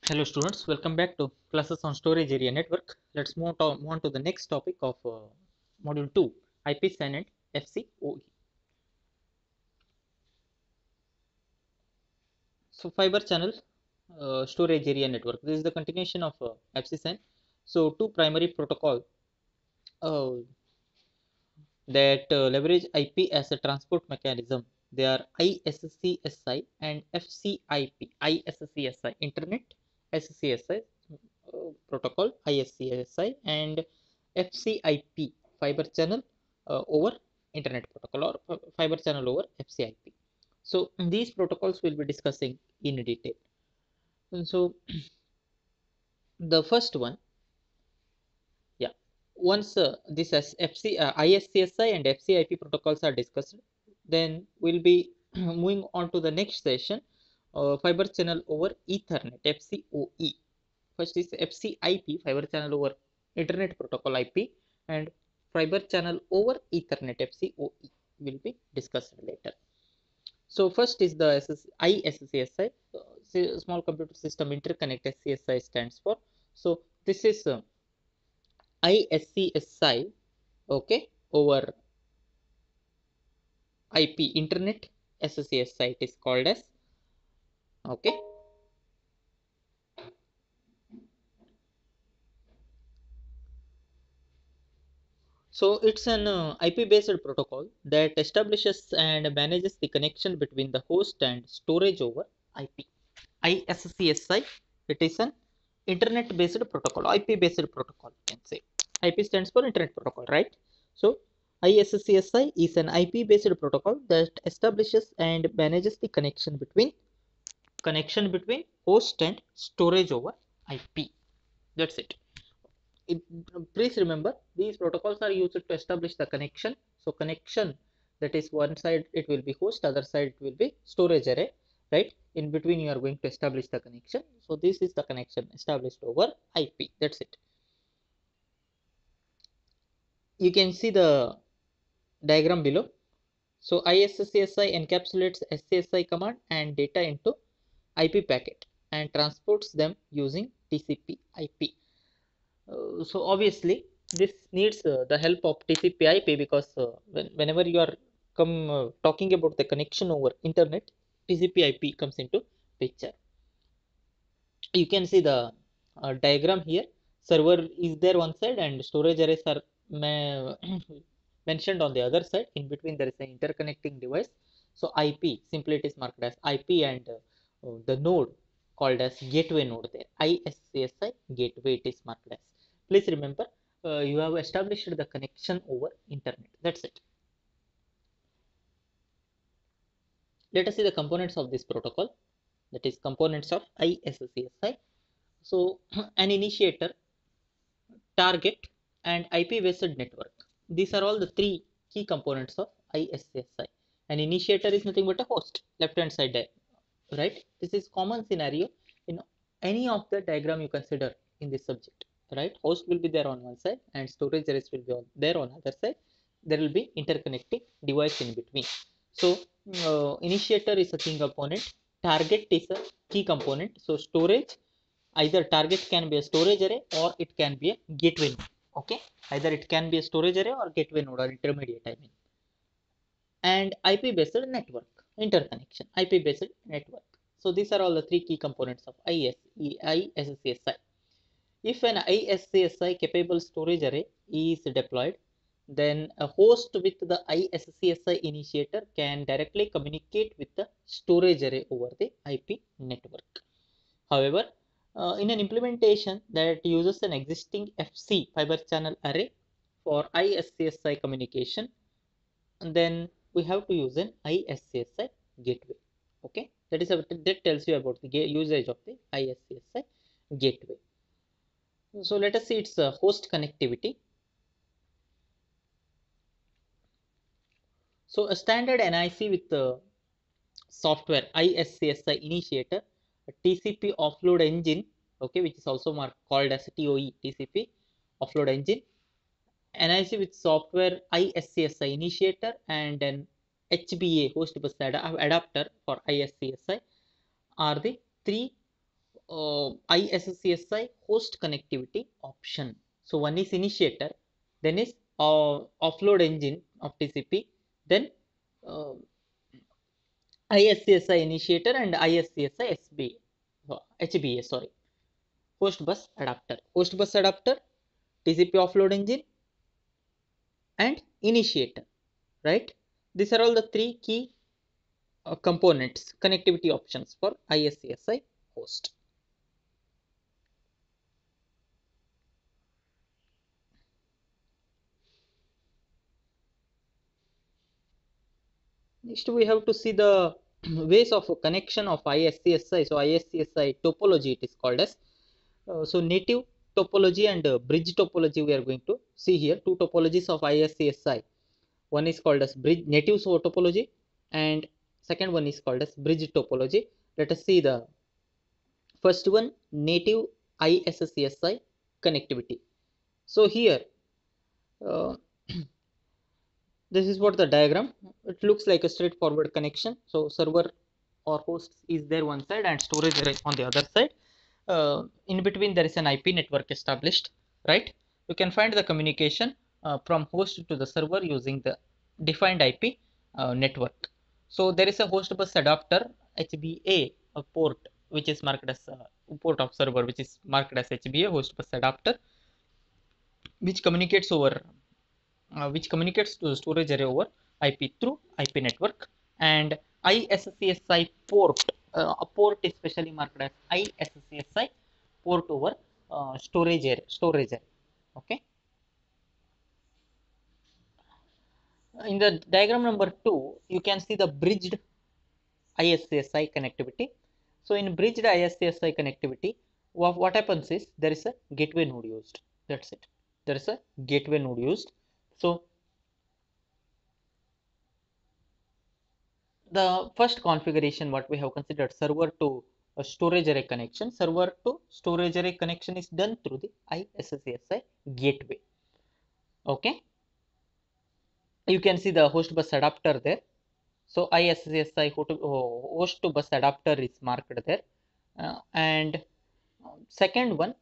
Hello students, welcome back to classes on storage area network. Let's move on to the next topic of module 2, IP-SAN and FCOE. So fiber channel storage area network. This is the continuation of FCSAN. So two primary protocol uh, that leverage IP as a transport mechanism. They are ISCSI and FCIP. ISCSI Internet SCSI protocol ISCSI and FCIP fiber channel over Internet protocol or fiber channel over FCIP. So these protocols we'll be discussing in detail. And so the first one, yeah, once this as ISCSI and FCIP protocols are discussed, then we'll be moving on to the next session, fiber channel over Ethernet FCOE. First is FCIP, fiber channel over Internet Protocol IP, and fiber channel over Ethernet FCOE will be discussed later. So first is the ISCSI, Small Computer System Interconnect SCSI stands for. So this is ISCSI, okay, over IP Internet SCSI it is called as, okay. So it's an IP-based protocol that establishes and manages the connection between the host and storage over IP. ISCSI, it is an internet-based protocol, IP-based protocol, you can say. IP stands for Internet Protocol, right? So ISCSI is an IP-based protocol that establishes and manages the connection between host and storage over IP. That's it. it, Please remember these protocols are used to establish the connection. So connection, that is one side it will be host, other side it will be storage array, right? In between you are going to establish the connection. So this is the connection established over IP. That's it. You can see the diagram below. So ISCSI encapsulates SCSI command and data into IP packet and transports them using TCP IP. So obviously this needs the help of TCP/IP because whenever you are talking about the connection over internet, TCP/IP comes into picture. You can see the diagram here. Server is there one side and storage arrays are mentioned on the other side. In between there is an interconnecting device. So IP, simply it is marked as IP, and the node called as gateway node there. ISCSI gateway it is marked as. Please remember, you have established the connection over internet. That's it. Let us see the components of this protocol. That is components of ISCSI. So an initiator, target, and IP-based network. These are all the three key components of ISCSI. An initiator is nothing but a host, left-hand side there, right? This is common scenario in any of the diagram you consider in this subject, right? Host will be there on one side and storage arrays will be there on other side. There will be interconnecting device in between. So initiator is a key component. Target is a key component. So storage, either target can be a storage array or it can be a gateway node. Okay, either it can be a storage array or gateway node or intermediate, I mean. And IP based network interconnection, IP based network. So these are all the three key components of ISCSI. If an ISCSI capable storage array is deployed, then a host with the ISCSI initiator can directly communicate with the storage array over the IP network. However, in an implementation that uses an existing FC fiber channel array for ISCSI communication, then we have to use an ISCSI gateway. Okay, that tells you about the usage of the ISCSI gateway. So let us see its host connectivity. So a standard NIC with the software ISCSI initiator, a TCP offload engine, okay, which is also called as TOE, TCP offload engine, NIC with software ISCSI initiator, and an HBA host bus adapter for ISCSI are the three ISSCSI host connectivity option. So one is initiator, then is offload engine of TCP, then uh, ISCSI initiator and ISCSI HBA, sorry, host bus adapter. Host bus adapter, TCP offload engine, and initiator, right? These are all the three key components, connectivity options for ISCSI host. Next, we have to see the ways of connection of ISCSI. So ISCSI topology it is called as. So native topology and bridge topology we are going to see here. Two topologies of ISCSI. One is called as bridge native topology and second one is called as bridge topology. Let us see the first one, native ISCSI connectivity. So here uh, this is what the diagram, it looks like a straightforward connection. So server or host is there one side and storage on the other side. In between there is an IP network established, right? You can find the communication from host to the server using the defined IP network. So there is a host bus adapter HBA, a port which is marked as port of server which is marked as HBA host bus adapter, which communicates over which communicates to the storage array over IP through IP network, and ISCSI port. A port is specially marked as ISCSI port over storage array. Okay. In the diagram number 2, you can see the bridged ISCSI connectivity. So in bridged ISCSI connectivity, what happens is there is a gateway node used. That's it. There is a gateway node used. So the first configuration what we have considered, server to a storage array connection. Server to storage array connection is done through the ISCSI gateway. Okay. You can see the host bus adapter there. So ISCSI host to bus adapter is marked there. And second one,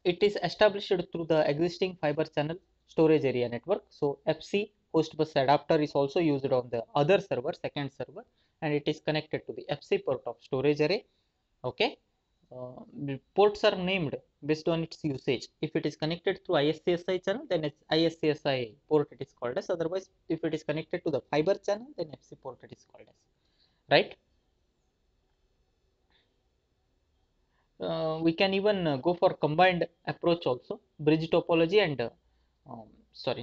it is established through the existing fiber channel storage area network. So FC host bus adapter is also used on the other server, second server, and it is connected to the FC port of storage array. Okay. The ports are named based on its usage. If it is connected through ISCSI channel, then it's ISCSI port it is called as. Otherwise, if it is connected to the fiber channel, then FC port it is called as. Right? We can even go for combined approach also, bridge topology and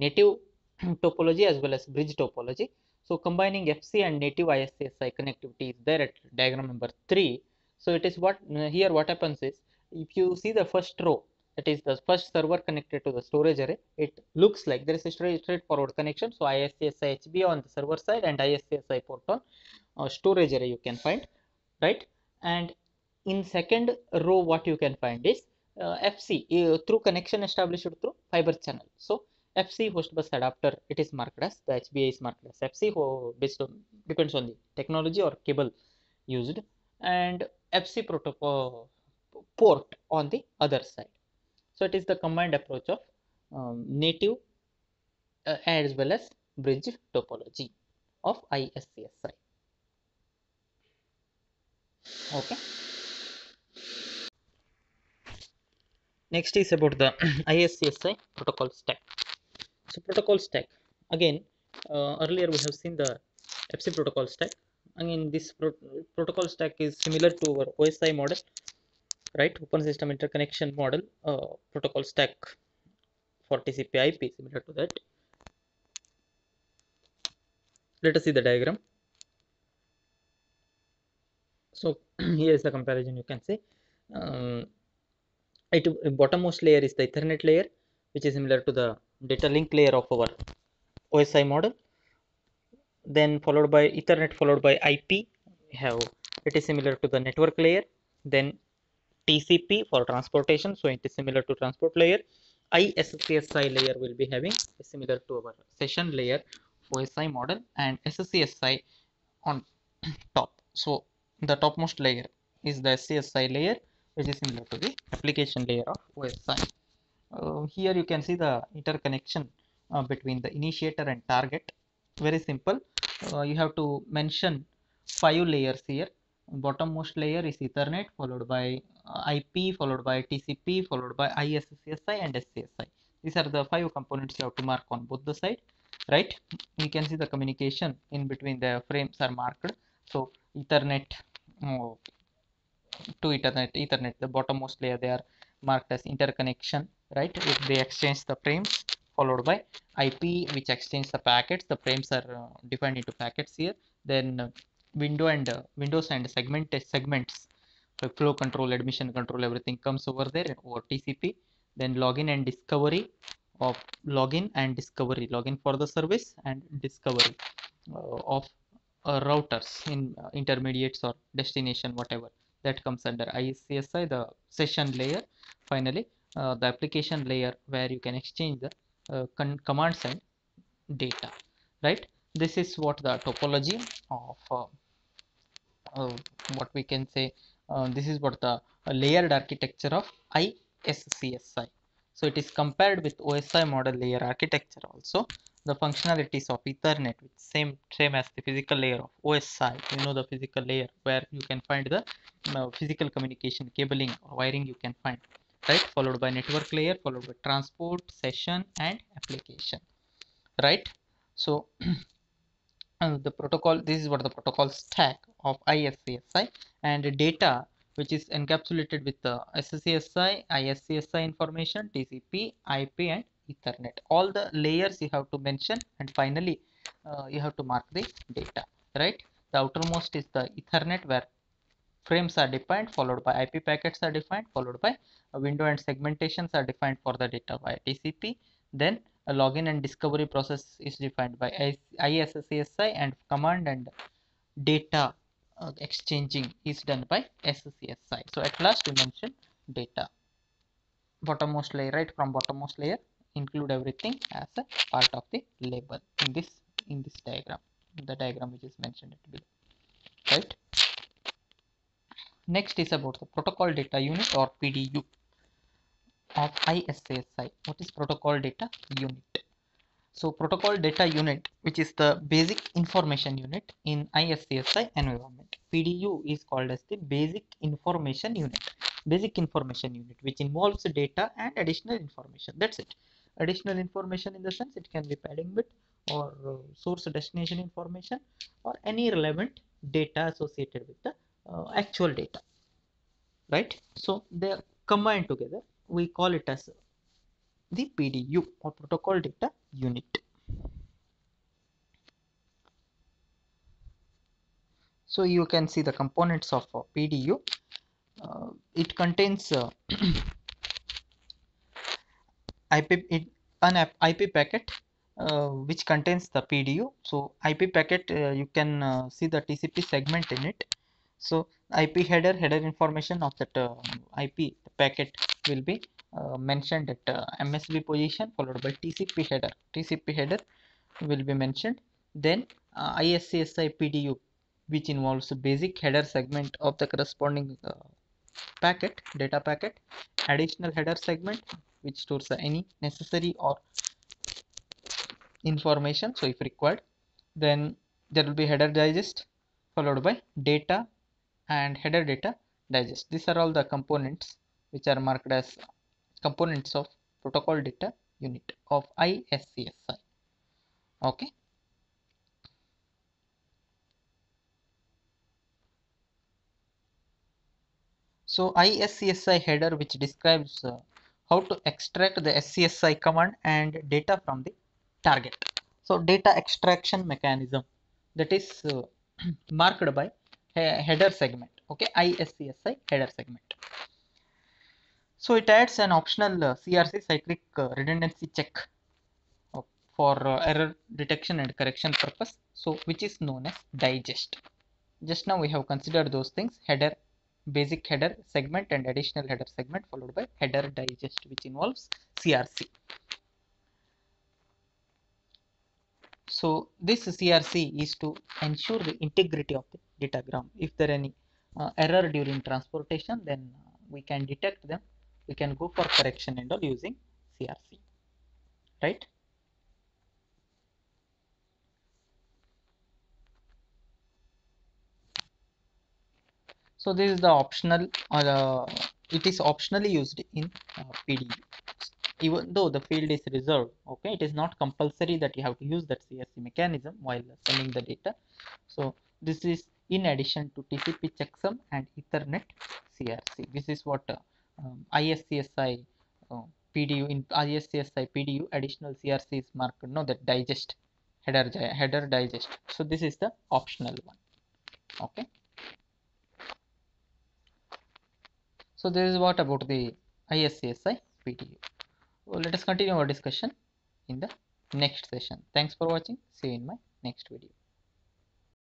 native topology as well as bridge topology. So combining FC and native ISCSI connectivity is there at diagram number 3. So it is what here what happens is, if you see the first row, that is the first server connected to the storage array, it looks like there is a straightforward connection. So ISCSI HBA on the server side and ISCSI port on storage array you can find, right? And in second row what you can find is FC through connection established through fiber channel. So FC host bus adapter it is marked as, the HBA is marked as FC based on, depends on the technology or cable used, and FC protocol port on the other side. So it is the combined approach of native as well as bridge topology of ISCSI. Okay. Next is about the ISCSI protocol stack. So protocol stack, again earlier we have seen the FC protocol stack. Again this protocol stack is similar to our OSI model, right? Open system interconnection model. Protocol stack for TCP IP similar to that. Let us see the diagram. So here is the comparison. You can say bottommost layer is the Ethernet layer, which is similar to the data link layer of our OSI model. Then followed by Ethernet, followed by IP. We have, it is similar to the network layer. Then TCP for transportation, so it is similar to transport layer. ISCSI layer will be having similar to our session layer OSI model, and SCSI on top. So the topmost layer is the SCSI layer, which is similar to the application layer of OSI. Here you can see the interconnection between the initiator and target. Very simple. You have to mention 5 layers here. Bottommost layer is Ethernet, followed by IP, followed by TCP, followed by ISSCSI and SCSI. These are the 5 components you have to mark on both the side, right? You can see the communication in between the frames are marked. So Ethernet to Ethernet, the bottommost layer, they are marked as interconnection, right? If they exchange the frames, followed by IP, which exchange the packets. The frames are defined into packets here. Then Windows and segments, so flow control, admission control, everything comes over there over TCP. Then login and discovery of login for the service and discovery of routers in intermediates or destination, whatever, that comes under ISCSI, the session layer. Finally, the application layer, where you can exchange the commands and data, right? This is what the topology of uh, what we can say. This is what the layered architecture of ISCSI. So it is compared with OSI model layer architecture also. The functionalities of Ethernet, which same as the physical layer of OSI. You know, the physical layer where you can find the physical communication cabling or wiring you can find, right? Followed by network layer, followed by transport, session and application, right? So the protocol, this is what the protocol stack of ISCSI, and data which is encapsulated with the SCSI, ISCSI information, TCP, IP and Ethernet. All the layers you have to mention, and finally you have to mark the data, right? The outermost is the Ethernet, where frames are defined, followed by IP packets are defined, followed by a window and segmentations are defined for the data via TCP. Then a login and discovery process is defined by ISSCSI, and command and data exchanging is done by SCSI. So at last we mentioned data. Bottommost layer, right? From bottommost layer, include everything as a part of the label in this diagram, the diagram which is mentioned at below, right? Next is about the protocol data unit or PDU of ISCSI. What is protocol data unit? So protocol data unit, which is the basic information unit in ISCSI environment. PDU is called as the basic information unit. Basic information unit, which involves data and additional information. That's it. Additional information in the sense it can be padding bit or source destination information or any relevant data associated with the actual data, right? So they are combined together. We call it as the PDU or protocol data unit. So you can see the components of PDU. It contains an IP packet which contains the PDU. So IP packet, you can see the TCP segment in it. So IP header information of that IP packet will be mentioned at MSB position, followed by TCP header will be mentioned. Then ISCSI PDU, which involves a basic header segment of the corresponding data packet, additional header segment which stores any necessary or information, so if required. Then there will be header digest, followed by data and header data digest. These are all the components which are marked as components of protocol data unit of ISCSI. Okay. So ISCSI header, which describes how to extract the SCSI command and data from the target. So data extraction mechanism, that is marked by header segment. Okay, ISCSI header segment. So it adds an optional CRC, cyclic redundancy check, for error detection and correction purpose. So which is known as digest. Just now we have considered those things: header, basic header segment and additional header segment, followed by header digest, which involves CRC. So this CRC is to ensure the integrity of the datagram. If there any error during transportation, then we can detect them, we can go for correction and all using CRC, right? So this is the optional, it is optionally used in PDU. Even though the field is reserved, okay, it is not compulsory that you have to use that CRC mechanism while sending the data. So this is in addition to TCP checksum and Ethernet CRC. This is what ISCSI PDU, in ISCSI PDU additional CRC is marked, no, that digest, header digest. So this is the optional one, okay. So this is what about the ISCSI PDU. So let us continue our discussion in the next session. Thanks for watching. See you in my next video.